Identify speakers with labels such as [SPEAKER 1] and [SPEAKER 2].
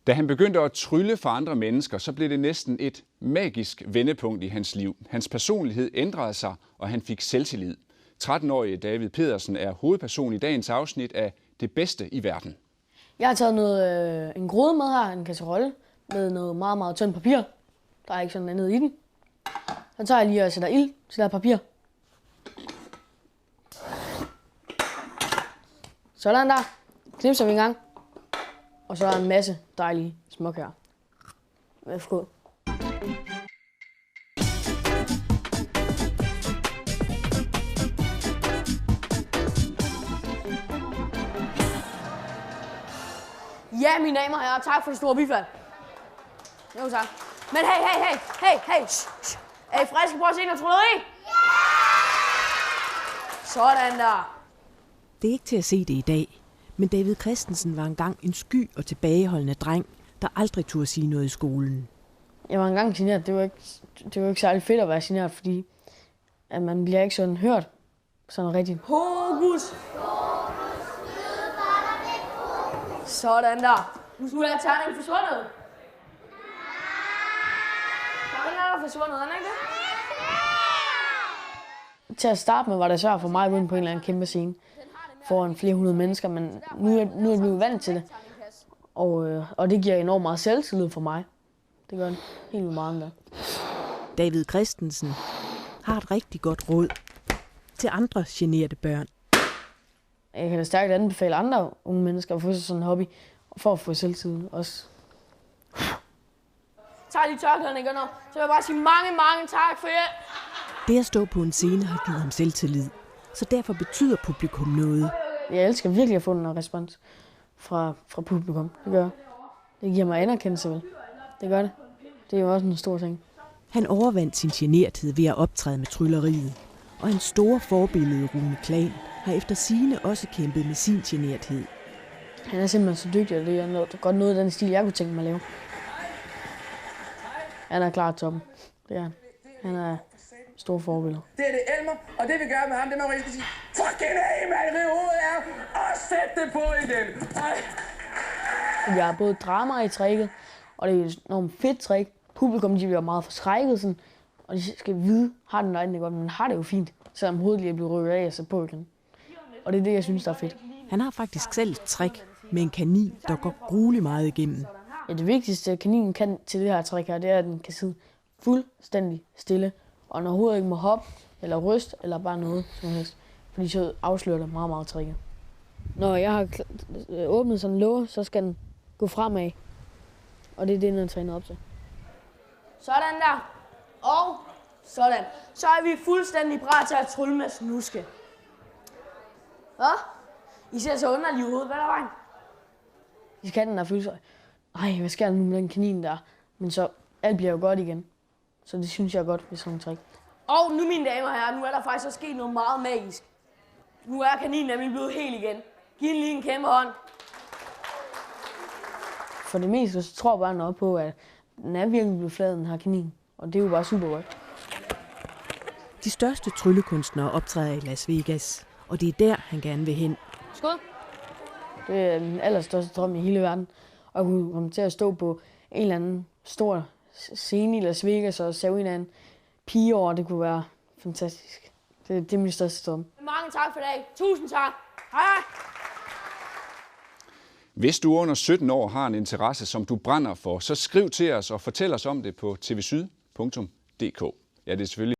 [SPEAKER 1] Da han begyndte at trylle for andre mennesker, så blev det næsten et magisk vendepunkt i hans liv. Hans personlighed ændrede sig, og han fik selvtillid. 13-årige David Pedersen er hovedperson i dagens afsnit af Det bedste i verden.
[SPEAKER 2] Jeg har taget en gryde med her, en kasserolle, med noget meget, meget tyndt papir. Der er ikke sådan andet i den. Så tager jeg lige og sætter ild til det her papir. Sådan der. Knipser vi en gang. Og så er der en masse dejlige småkager. Værsgo. Ja, mine damer og herrer, tak for det store bifald. Jo, tak. Men hey. Shh. Er I friske på at se noget trylleri? Sådan der.
[SPEAKER 3] Det er ikke til at se det i dag, men David Christensen var engang en sky og tilbageholdende dreng, der aldrig turde sige noget i skolen.
[SPEAKER 2] Jeg var engang genert. Det var ikke særlig fedt at være genert, fordi at man bliver ikke sådan hørt sådan rigtigt. Hokus! Sådan der. Nu er terningen forsvundet. Den er der forsvundet, er den ikke det? Til at starte med var det svært for mig at gå ind på en eller anden kæmpe scene foran flere hundrede mennesker, men nu er jeg blevet vant til det. Og det giver enormt meget selvtillid for mig. Det gør det helt vildt meget.
[SPEAKER 3] David Christensen har et rigtig godt råd til andre generte børn.
[SPEAKER 2] Jeg kan da stærkt anbefale andre unge mennesker at få sig sådan en hobby, for at få selvtillid også. Tager lige tørklæderne igen nu, så vil jeg bare sige mange tak for jer.
[SPEAKER 3] Det at stå på en scene har givet ham selvtillid, så derfor betyder publikum noget.
[SPEAKER 2] Jeg elsker virkelig at få en respons fra publikum. Det gør jeg. Det giver mig anerkendelse, vel? Det gør det. Det er jo også en stor ting.
[SPEAKER 3] Han overvandt sin generthed ved at optræde med trylleriet, og hans store forbillede Rune Klan har efter sigende også kæmpet med sin generthed.
[SPEAKER 2] Han er simpelthen så dygtig, og det er godt noget af den stil, jeg kunne tænke mig at lave. Han er klart toppen. Det er han. Han er stor forbillede.
[SPEAKER 4] Det er det Elmer, og det vi gør med ham, det må man rigtig sige. Fucking af, mand, riv hovedet af, og sæt det på igen.
[SPEAKER 2] Jeg har både drama i tricket, og det er et enormt fedt trick. Publikum, de bliver meget forskrækket, sådan, og de skal vide, har den øjnene godt, men har det jo fint, selvom hovedet lige er blevet rykket af og så på igen. Og det er det, jeg synes, der er fedt.
[SPEAKER 3] Han har faktisk selv et trick med en kanin, der går grueligt meget igennem.
[SPEAKER 2] Ja, det vigtigste, kaninen kan til det her trick her, det er, at den kan sidde fuldstændig stille, og når hovedet ikke må hoppe, eller ryste, eller bare noget som helst, fordi så afslører det meget, meget tricket. Når jeg har åbnet sådan en låge, så skal den gå fremad, og det er det, den er trænet op til. Sådan der, og sådan. Så er vi fuldstændig parat til at trylle med snuske. Hvad? I ser så underlige ud. Hvad er der vejen? I skal den der følelse af, ej, hvad sker der nu med den kanin der? Men så, alt bliver jo godt igen. Så det synes jeg er godt ved sådan en trick. Og nu, mine damer og herrer, nu er der faktisk også sket noget meget magisk. Nu er kaninen nemlig blevet helt igen. Giv den lige en kæmpe hånd. For det meste, så tror børnene op på, at den er virkelig blevet flad, den her kanin. Og det er jo bare super godt.
[SPEAKER 3] De største tryllekunstnere optræder i Las Vegas, og det er der, han gerne vil hen.
[SPEAKER 2] Skål. Det er den allerstørste drøm i hele verden. Og at kunne komme til at stå på en eller anden stor scene i Las Vegas og save en eller anden pige over, det kunne være fantastisk. Det er min største drøm. Mange tak for i dag. Tusind tak. Hej.
[SPEAKER 1] Hvis du under 17 år har en interesse, som du brænder for, så skriv til os og fortæl os om det på tvsyd.dk. Ja, det er selvfølgelig